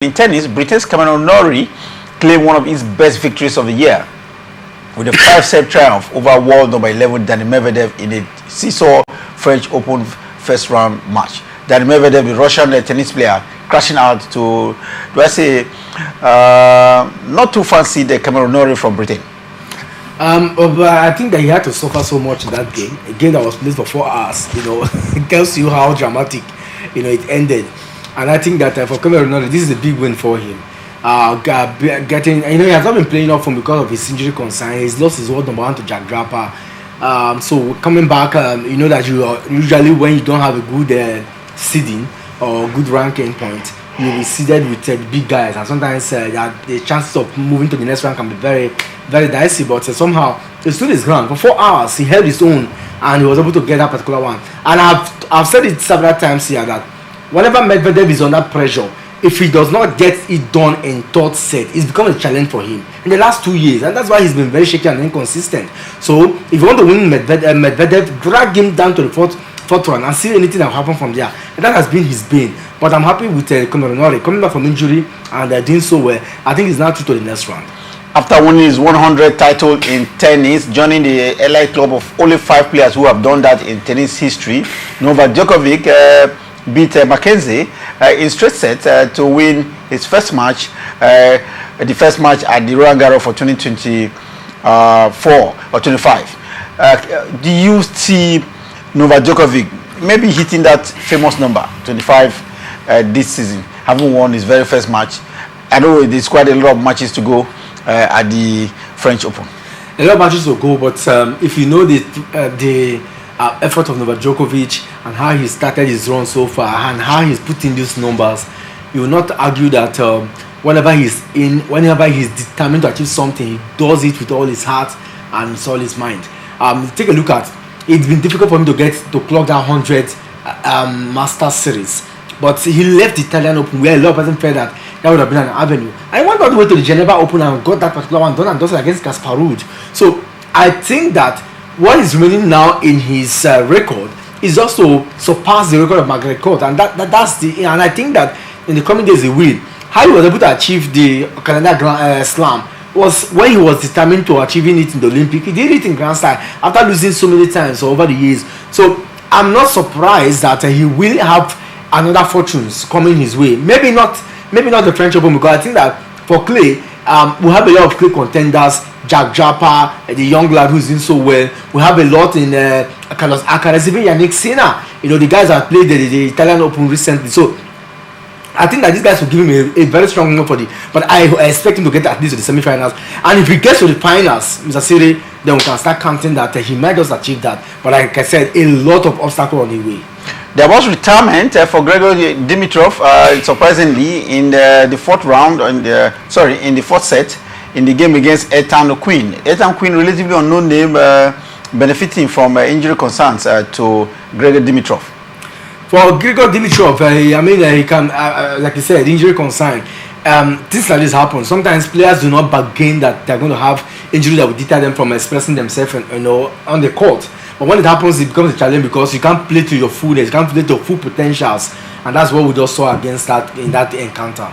In tennis, Britain's Cameron Norrie claimed one of his best victories of the year with a 5-set triumph over world number 11 Daniil Medvedev in a seesaw French Open first round match. Daniil Medvedev, the Russian tennis player, crashing out to, do I say, not too fancy the Cameron Norrie from Britain. But I think that he had to suffer so much in that game. A game that was played for 4 hours, it tells you how dramatic, it ended. And I think that for Cameron Norrie, this is a big win for him. Getting, he has not been playing up from because of his injury concern. He's lost his world number 1 to Jack Draper. So coming back, you know that you usually when you don't have a good seeding or good ranking point, you'll be seeded with big guys, and sometimes the chances of moving to the next round can be very, very dicey. But somehow he stood his ground for 4 hours. He held his own, and he was able to get that particular one. And I've said it several times here that whenever Medvedev is under pressure, if he does not get it done in third set, it's become a challenge for him in the last 2 years, and that's why he's been very shaky and inconsistent. So if you want to win Medvedev, drag him down to the fourth round and see anything that will happen from there. And that has been his bane. But I'm happy with Cameron Norrie coming back from injury and doing so well. I think he's now through to the next round. After winning his 100th title in tennis, joining the elite club of only 5 players who have done that in tennis history, Novak Djokovic beat Mackenzie in straight set to win his first match, the first match at the Roland Garros for 2024 or 25. Do you see Novak Djokovic maybe hitting that famous number 25 this season, having won his very first match? I know there's quite a lot of matches to go at the French Open. A lot of matches to go, but if you know the effort of Novak Djokovic and how he started his run so far and how he's putting these numbers, you will not argue that whenever he's determined to achieve something, he does it with all his heart and with all his mind. Take a look at, it's been difficult for him to clock that 100 Masters series, but he left the Italian Open where a lot of people felt that would have been an avenue, and he went all the way to the Geneva Open and got that particular one done and dusted against Casper Ruud. So I think that what is remaining now in his record is just to surpass the record of Margaret Court, and that's and I think that in the coming days he will. How he was able to achieve the Canada Grand Slam was when he was determined to achieving it in the Olympic. He did it in Grand Slam after losing so many times over the years. So I'm not surprised that he will have another fortunes coming his way. Maybe not the French Open, because I think that for clay, we have a lot of clay contenders. Jack Draper, the young lad who's doing so well. We have a lot in Carlos Alcaraz, even Yannick Sinner. The guys that played the Italian Open recently. So I think that these guys will give him a very strong win but I expect him to get at least to the semi-finals. And if he gets to the finals, Mr. Siri, then we can start counting that he might just achieve that. But like I said, a lot of obstacles on the way. There was retirement for Grigor Dimitrov, surprisingly, in the fourth round, in the fourth set, in the game against Ethan Quinn. Ethan Quinn, relatively unknown name, benefiting from injury concerns to Grigor Dimitrov. For Grigor Dimitrov, he can, like you said, injury concern. Things like this happen. Sometimes players do not bargain that they're going to have injury that will deter them from expressing themselves, on the court. But when it happens, it becomes a challenge because you can't play to your fullness, you can't play to your full potentials, and that's what we just saw against that in that encounter.